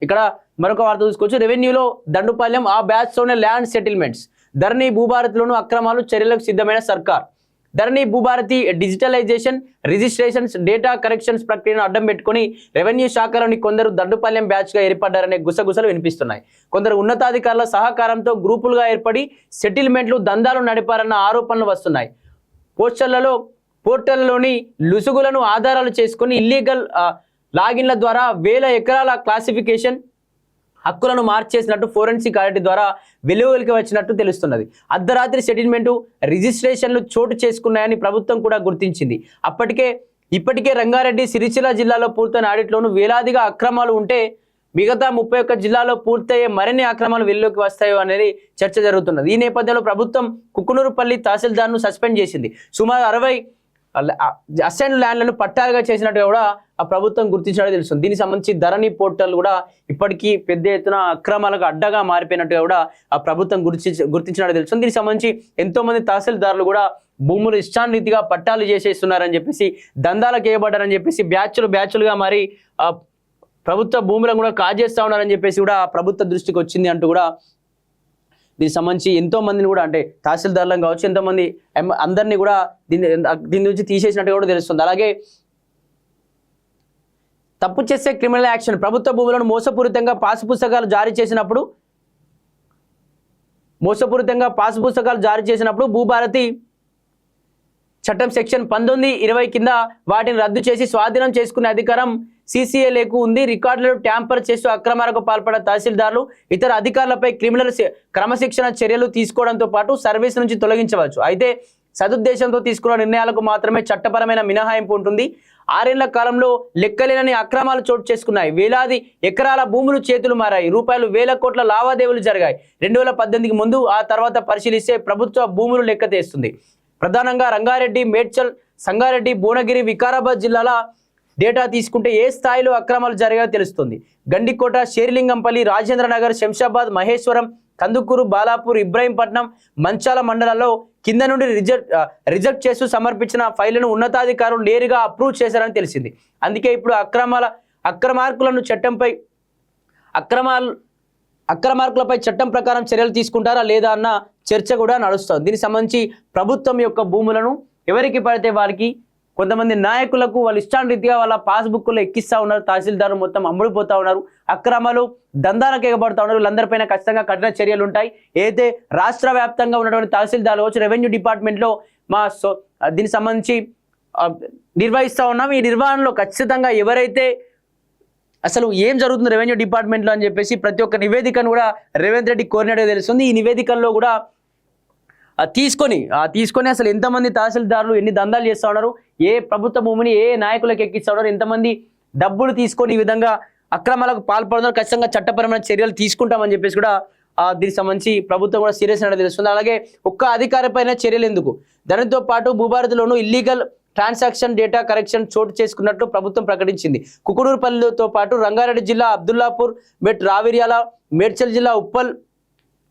ఇక్కడ మరొక వార్త చూసుకోవచ్చు. రెవెన్యూలో దండుపాలెం ఆ బ్యాచ్లోనే ల్యాండ్ సెటిల్మెంట్స్. ధరణి భూభారతిలోను అక్రమాలు చర్యలకు సిద్ధమైన సర్కార్. Dharani Bhubharati digitalisation, registrations, data corrections ప్రక్రియను అడ్డం పెట్టుకుని రెవెన్యూ శాఖలోని కొందరు దండుపాలెం బ్యాచ్గా ఏర్పడ్డారనే గుసగుసలు వినిపిస్తున్నాయి. కొందరు ఉన్నతాధికారుల సహకారంతో గ్రూపులుగా ఏర్పడి సెటిల్మెంట్లు, దందాలు నడిపారన్న ఆరోపణలు వస్తున్నాయి. పోర్టల్లోని లుసుగులను ఆధారాలు చేసుకుని ఇల్లీగల్ లాగిన్ల ద్వారా వేల ఎకరాల క్లాసిఫికేషన్ హక్కులను మార్చేసినట్టు ఫోరెన్సిక్ ఆడిట్ ద్వారా వెలుగులోకి వచ్చినట్టు తెలుస్తున్నది. అర్ధరాత్రి సెటిల్మెంటు, రిజిస్ట్రేషన్లు చోటు చేసుకున్నాయని ప్రభుత్వం కూడా గుర్తించింది. ఇప్పటికే రంగారెడ్డి, సిరిసిల్ల జిల్లాలో పూర్తయిన ఆడిట్లోనూ వేలాదిగా అక్రమాలు ఉంటే మిగతా 31 జిల్లాలో పూర్తయ్యే మరిన్ని అక్రమాలు వెలుగులోకి వస్తాయో అనేది చర్చ జరుగుతున్నది. ఈ నేపథ్యంలో ప్రభుత్వం కుకునూరుపల్లి తహసీల్దార్ను సస్పెండ్ చేసింది. సుమారు 60 అసైన్ ల్యాండ్లను పట్టాలుగా చేసినట్టుగా కూడా ఆ ప్రభుత్వం గుర్తించినట్టు తెలుస్తుంది. దీనికి సంబంధించి ధరణి పోర్టల్ కూడా ఇప్పటికీ పెద్ద ఎత్తున అక్రమాలకు అడ్డగా మారిపోయినట్టుగా కూడా ఆ ప్రభుత్వం గుర్తించినట్టు తెలుస్తుంది. దీనికి సంబంధించి ఎంతో మంది తహసీల్దారులు కూడా భూములు ఇష్టానురీతిగా పట్టాలు చేసేస్తున్నారని చెప్పేసి, దందాలకు వేయబడ్డారని చెప్పేసి బ్యాచ్లుగా మరి ప్రభుత్వ భూములను కూడా కాజేస్తా ఉన్నారని చెప్పేసి కూడా ప్రభుత్వ దృష్టికి వచ్చింది అంటూ కూడా దీనికి సంబంధించి ఎంతో మందిని కూడా, అంటే తహసీల్దారులను కావచ్చు, ఎంతోమంది అందరినీ కూడా దీని నుంచి తీసేసినట్టు కూడా తెలుస్తుంది. అలాగే తప్పు చేసే క్రిమినల్ యాక్షన్. ప్రభుత్వ భూములను మోసపూరితంగా పాసు పుస్తకాలు జారీ చేసినప్పుడు భూభారతి చట్టం సెక్షన్ 19(20) కింద వాటిని రద్దు చేసి స్వాధీనం చేసుకునే అధికారం CCLAకు ఉంది. రికార్డులను ట్యాంపర్ చేస్తూ అక్రమాలకు పాల్పడే తహసీల్దార్లు, ఇతర అధికారులపై క్రమశిక్షణ చర్యలు తీసుకోవడంతో పాటు సర్వీస్ నుంచి తొలగించవచ్చు. అయితే సదుద్దేశంతో తీసుకున్న నిర్ణయాలకు మాత్రమే చట్టపరమైన మినహాయింపు ఉంటుంది. 6 ఏళ్ల కాలంలో లెక్కలేనని అక్రమాలు చోటు చేసుకున్నాయి. వేలాది ఎకరాల భూములు చేతులు మారాయి. వేల కోట్ల లావాదేవీలు జరిగాయి. 2018కి ముందు, ఆ తర్వాత పరిశీలిస్తే ప్రభుత్వ భూములు లెక్క తెస్తుంది. ప్రధానంగా రంగారెడ్డి, మేడ్చల్, సంగారెడ్డి, భువనగిరి, వికారాబాద్ జిల్లాల డేటా తీసుకుంటే ఏ స్థాయిలో అక్రమాలు జరిగాయో తెలుస్తుంది. గండికోట, షేర్లింగంపల్లి, రాజేంద్రనగర్, శంషాబాద్, మహేశ్వరం, కందుకూరు, బాలాపూర్, ఇబ్రాహీంపట్నం, మంచాల మండలాల్లో కింద నుండి రిజెక్ట్ చేస్తూ సమర్పించిన ఫైళ్లను ఉన్నతాధికారులు నేరుగా అప్రూవ్ చేశారని తెలిసింది. అందుకే ఇప్పుడు అక్రమార్కులపై చట్టం ప్రకారం చర్యలు తీసుకుంటారా లేదా అన్న చర్చ కూడా నడుస్తుంది. దీనికి సంబంధించి ప్రభుత్వం యొక్క భూములను ఎవరికి పడితే వారికి, కొంతమంది నాయకులకు వాళ్ళు ఇష్టానురీతిగా వాళ్ళ పాస్బుక్లో ఎక్కిస్తూ ఉన్నారు. తహసీల్దారు మొత్తం అమ్ముడిపోతూ ఉన్నారు. అక్రమాలు, దందాలకు ఎగబడుతూ ఉన్నారు. వీళ్ళందరిపైన ఖచ్చితంగా కఠిన చర్యలు ఉంటాయి. అయితే రాష్ట్ర వ్యాప్తంగా ఉన్నటువంటి తహసీల్దార్లు వచ్చి రెవెన్యూ డిపార్ట్మెంట్లో దీనికి సంబంధించి నిర్వహిస్తూ ఉన్నాం. ఈ నిర్వహణలో ఖచ్చితంగా ఎవరైతే అసలు ఏం జరుగుతుంది రెవెన్యూ డిపార్ట్మెంట్లో అని చెప్పేసి ప్రతి ఒక్క నివేదికను కూడా రేవంత్ రెడ్డి కోరినట్టు తెలుస్తుంది. ఈ నివేదికల్లో కూడా తీసుకొని అసలు ఎంతమంది తహసీల్దారులు ఎన్ని దందాలు చేస్తూ ఉన్నారు, ఏ ప్రభుత్వ భూమిని ఏ నాయకులకు ఎక్కిస్తూ ఉన్నారు, ఎంతమంది డబ్బులు తీసుకొని ఈ విధంగా అక్రమాలకు పాల్పడుతున్నారు, ఖచ్చితంగా చట్టపరమైన చర్యలు తీసుకుంటామని చెప్పేసి కూడా దీనికి సంబంధించి ప్రభుత్వం కూడా సీరియస్ అయినట్టు తెలుస్తుంది. అలాగే ఒక్క అధికారిపైన చర్యలు ఎందుకు, దానితో పాటు భూభారతిలోనూ ఇల్లీగల్ ట్రాన్సాక్షన్, డేటా కరెక్షన్ చోటు చేసుకున్నట్లు ప్రభుత్వం ప్రకటించింది. కుకునూరుపల్లితో పాటు రంగారెడ్డి జిల్లా అబ్దుల్లాపూర్, రావిర్యాల, మేడ్చల్ జిల్లా ఉప్పల్,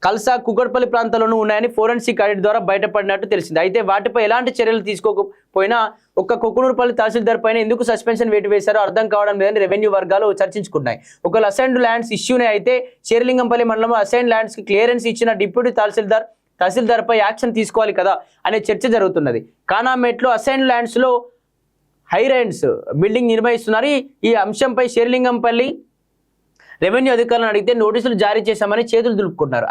కల్సా, కుకట్పల్లి ప్రాంతాల్లోనూ ఉన్నాయని ఫోరెన్సిక్ ఆడిట్ ద్వారా బయటపడినట్టు తెలిసింది. అయితే వాటిపై ఎలాంటి చర్యలు తీసుకోకపోయినా ఒక్క కుకునూరుపల్లి తహసీల్దార్ పైన ఎందుకు సస్పెన్షన్ వేటు వేశారో అర్థం కావడం లేదని రెవెన్యూ వర్గాలు చర్చించుకున్నాయి. ఒకవేళ అసైన్డ్ ల్యాండ్స్ ఇష్యూనే అయితే షేర్లింగంపల్లి మండలంలో అసైన్డ్ ల్యాండ్స్కి క్లియరెన్స్ ఇచ్చిన డిప్యూటీ తహసీల్దార్పై యాక్షన్ తీసుకోవాలి కదా అనే చర్చ జరుగుతున్నది. కానామేట్లో అసైన్డ్ ల్యాండ్స్లో హైరైన్స్ బిల్డింగ్ నిర్వహిస్తున్నారు. ఈ అంశంపై షేర్లింగంపల్లి రెవెన్యూ అధికారులను అడిగితే నోటీసులు జారీ చేశామని చేతులు దులుపుకున్నారు.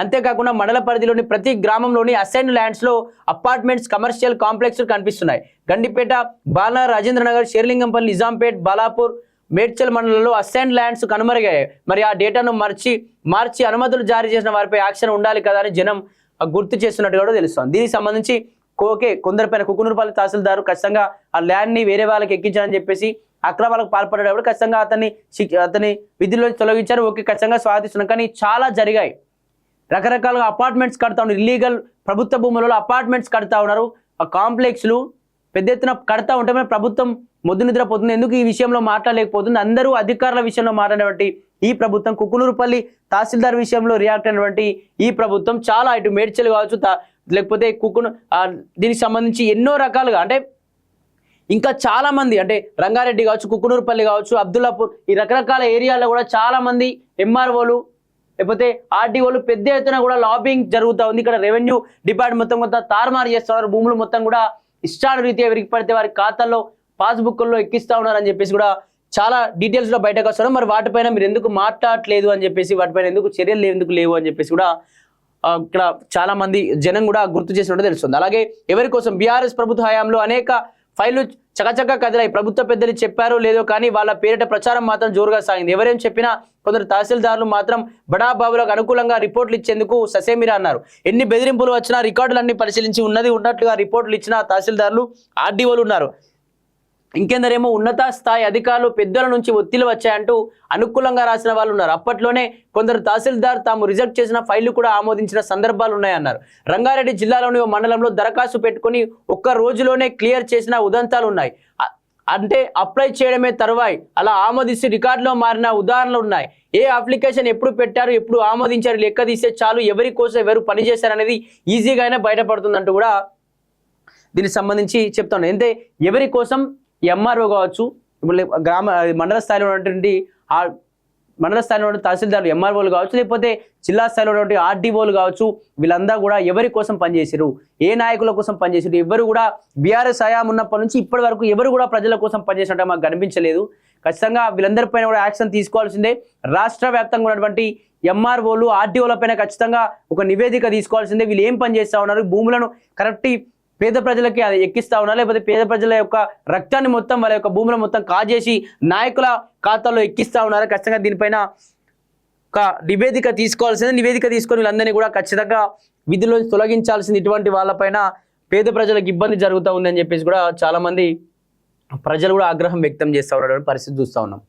అంతేకాకుండా మండల పరిధిలోని ప్రతి గ్రామంలోని అసైన్డ్ ల్యాండ్స్లో అపార్ట్మెంట్స్, కమర్షియల్ కాంప్లెక్స్లు కనిపిస్తున్నాయి. గండిపేట, బాలనగర్, రాజేంద్రనగర్, షేర్లింగంపల్లి, నిజాంపేట్, బాలాపూర్, మేడ్చల్ మండలంలో అసైన్డ్ ల్యాండ్స్ కనుమరుగయ్యాయి. మరి ఆ డేటాను మార్చి అనుమతులు జారీ చేసిన వారిపై యాక్షన్ ఉండాలి కదా అని జనం గుర్తు చేస్తున్నట్టు కూడా తెలుస్తోంది. దీనికి సంబంధించి కొందరిపైన కుకునూరుపల్లి తహసీల్దారు ఖచ్చితంగా ఆ ల్యాండ్ని వేరే వాళ్ళకి ఎక్కించారని చెప్పేసి అక్రమాలకు పాల్పడేటప్పుడు ఖచ్చితంగా అతని విధుల్లో తొలగించారు. ఖచ్చితంగా స్వాగతిస్తున్నాం. కానీ చాలా జరిగాయి. రకరకాలుగా అపార్ట్మెంట్స్ కడతా ఉన్నారు. ఇల్లీగల్ ప్రభుత్వ భూములలో అపార్ట్మెంట్స్ కడతా ఉన్నారు. ఆ కాంప్లెక్స్లు పెద్ద ఎత్తున కడతా ఉంటే మన ప్రభుత్వం మొద్దు నిద్రపోతుంది. ఎందుకు ఈ విషయంలో మాట్లాడలేకపోతుంది? అందరూ అధికారుల విషయంలో మాట్లాడినటువంటి ఈ ప్రభుత్వం, కుకునూరుపల్లి తహసీల్దార్ విషయంలో రియాక్ట్ అయినటువంటి ఈ ప్రభుత్వం చాలా ఇటు మేడ్చల్ కావచ్చు, లేకపోతే దీనికి సంబంధించి ఎన్నో రకాలుగా, అంటే ఇంకా చాలా మంది అంటే రంగారెడ్డి కావచ్చు, కుకునూరుపల్లి కావచ్చు, అబ్దుల్లాపూర్, ఈ రకరకాల ఏరియాల్లో కూడా చాలా మంది ఎంఆర్ఓలు లేకపోతే ఆర్డీఓలు పెద్ద ఎత్తున కూడా లాబింగ్ జరుగుతూ ఉంది. ఇక్కడ రెవెన్యూ డిపార్ట్మెంట్ మొత్తం కొంత తారుమారు చేస్తున్నారు. భూములు మొత్తం కూడా ఇష్టానురీతిగా విరిగి పడితే వారి ఖాతాల్లో పాస్బుక్ల్లో ఎక్కిస్తా ఉన్నారని చెప్పేసి కూడా చాలా డీటెయిల్స్లో బయటకు వస్తారు. మరి వాటిపైన మీరు ఎందుకు మాట్లాడట్లేదు అని చెప్పేసి, వాటిపైన ఎందుకు చర్యలు ఎందుకు లేవు అని చెప్పేసి కూడా ఇక్కడ చాలా మంది జనం కూడా గుర్తు చేసినట్టు తెలుస్తుంది. అలాగే ఎవరి కోసం బీఆర్ఎస్ ప్రభుత్వ హయాంలో అనేక ఫైళ్లు చకచక కదిలాయి. ప్రభుత్వ పెద్దలు చెప్పారో లేదో కానీ వాళ్ళ పేరిట ప్రచారం మాత్రం జోరుగా సాగింది. ఎవరేం చెప్పినా కొందరు తహసీల్దారులు మాత్రం బడాబాబులకు అనుకూలంగా రిపోర్టులు ఇచ్చేందుకు ససేమిరా అన్నారు. ఎన్ని బెదిరింపులు వచ్చినా రికార్డులన్నీ పరిశీలించి ఉన్నది ఉన్నట్లుగా రిపోర్టులు ఇచ్చిన తహసీల్దారులు, ఆర్డీఓలు ఉన్నారు. ఇంకెందరేమో ఉన్నత స్థాయి అధికారులు పెద్దల నుంచి ఒత్తిళ్లు వచ్చాయంటూ అనుకూలంగా రాసిన వాళ్ళు ఉన్నారు. అప్పట్లోనే కొందరు తహసీల్దార్ తాము రిజెక్ట్ చేసిన ఫైళ్లు కూడా ఆమోదించిన సందర్భాలు ఉన్నాయన్నారు. రంగారెడ్డి జిల్లాలోని ఓ మండలంలో దరఖాస్తు పెట్టుకుని ఒక్క రోజులోనే క్లియర్ చేసిన ఉదంతాలు ఉన్నాయి. అంటే అప్లై చేయడమే తరువాయి అలా ఆమోదిస్తే రికార్డులో మారిన ఉదాహరణలు ఉన్నాయి. ఏ అప్లికేషన్ ఎప్పుడు పెట్టారు, ఎప్పుడు ఆమోదించారు లెక్క తీస్తే చాలు ఎవరి కోసం ఎవరు పనిచేశారు అనేది ఈజీగానే బయటపడుతుందంటూ కూడా దీనికి సంబంధించి చెప్తాను. అంటే ఎవరి కోసం ఎంఆర్ఓ కావచ్చు, ఇప్పుడు మండల స్థాయిలో ఉన్నటువంటి మండల స్థాయిలో ఉన్న తహసీల్దార్లు ఎంఆర్ఓలు కావచ్చు, లేకపోతే జిల్లా స్థాయిలో ఉన్నటువంటి ఆర్డీఓలు కావచ్చు, వీళ్ళందరూ కూడా ఎవరి కోసం పనిచేసారు, ఏ నాయకుల కోసం పనిచేసారు, ఎవరు కూడా బీఆర్ఎస్ హయాం ఉన్నప్పటి నుంచి ఇప్పటి వరకు ఎవరు కూడా ప్రజల కోసం పనిచేసినట్టు మాకు కనిపించలేదు. ఖచ్చితంగా వీళ్ళందరిపైన కూడా యాక్షన్ తీసుకోవాల్సిందే. రాష్ట్ర వ్యాప్తంగా ఉన్నటువంటి ఎంఆర్ఓలు, ఆర్డీఓల పైన ఖచ్చితంగా ఒక నివేదిక తీసుకోవాల్సిందే. వీళ్ళు ఏం పని చేస్తూ ఉన్నారు, భూములను కరెక్ట్ పేద ప్రజలకి అది ఎక్కిస్తా ఉన్నారు, లేకపోతే పేద ప్రజల యొక్క రక్తాన్ని మొత్తం వాళ్ళ యొక్క భూములను మొత్తం కాజేసి నాయకుల ఖాతాల్లో ఎక్కిస్తా ఉన్నారు. ఖచ్చితంగా దీనిపైన ఒక నివేదిక తీసుకోవాల్సిందే. నివేదిక తీసుకొని వీళ్ళందరినీ కూడా ఖచ్చితంగా విధుల్లో తొలగించాల్సింది. ఇటువంటి వాళ్ళపైన పేద ప్రజలకు ఇబ్బంది జరుగుతూ ఉందని చెప్పేసి కూడా చాలా మంది ప్రజలు కూడా ఆగ్రహం వ్యక్తం చేస్తూ ఉన్నటువంటి పరిస్థితి చూస్తూ ఉన్నాం.